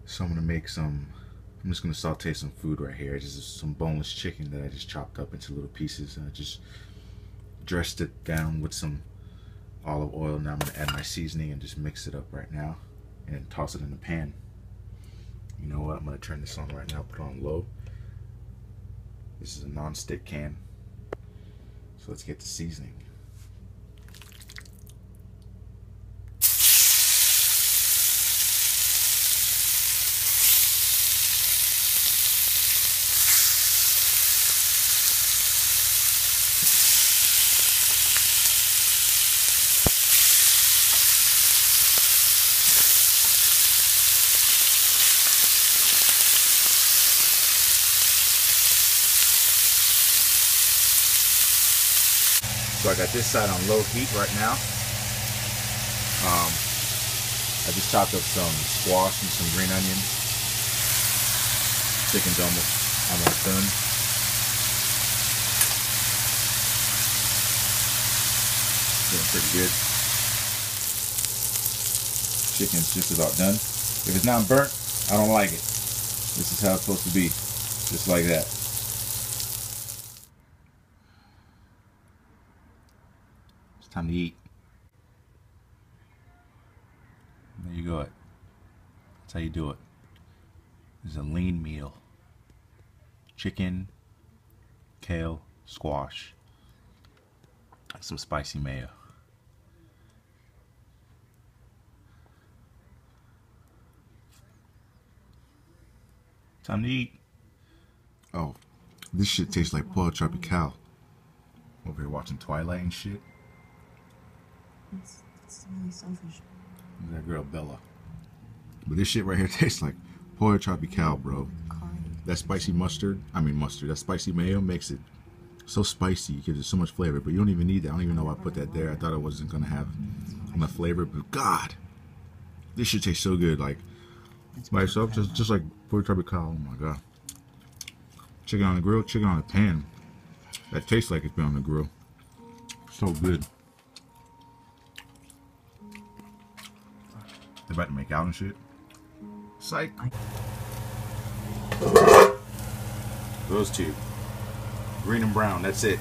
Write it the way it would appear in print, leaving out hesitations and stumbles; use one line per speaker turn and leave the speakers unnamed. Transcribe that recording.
So I'm gonna make some, I'm just gonna saute some food right here. Just some boneless chicken that I just chopped up into little pieces. I just dressed it down with some olive oil. Now I'm gonna add my seasoning and just mix it up right now and toss it in the pan. You know what, I'm gonna turn this on right now, put it on low. This is a non-stick can. So let's get the seasoning. So I got this side on low heat right now. I just chopped up some squash and some green onions. Chicken's almost done. Doing pretty good. Chicken's just about done. If it's not burnt, I don't like it. This is how it's supposed to be. Just like that. Time to eat. There you go. That's how you do it. This is a lean meal. Chicken, kale, squash, and some spicy mayo. Time to eat. Oh, this shit tastes like pollo tropical. Over here watching Twilight and shit.
It's really selfish.
That girl Bella. But this shit right here tastes like pollo tropical, bro. That spicy mustard, that spicy mayo makes it so spicy. It gives it so much flavor, but you don't even need that. I don't even know why I put that there. I thought it wasn't gonna have enough flavor, but God, this shit tastes so good. Like by itself, just like pollo tropical. Oh my God. Chicken on the grill, chicken on the pan. That tastes like it's been on the grill. So good. They're about to make out and shit. Psych. Those two. Green and brown, that's it.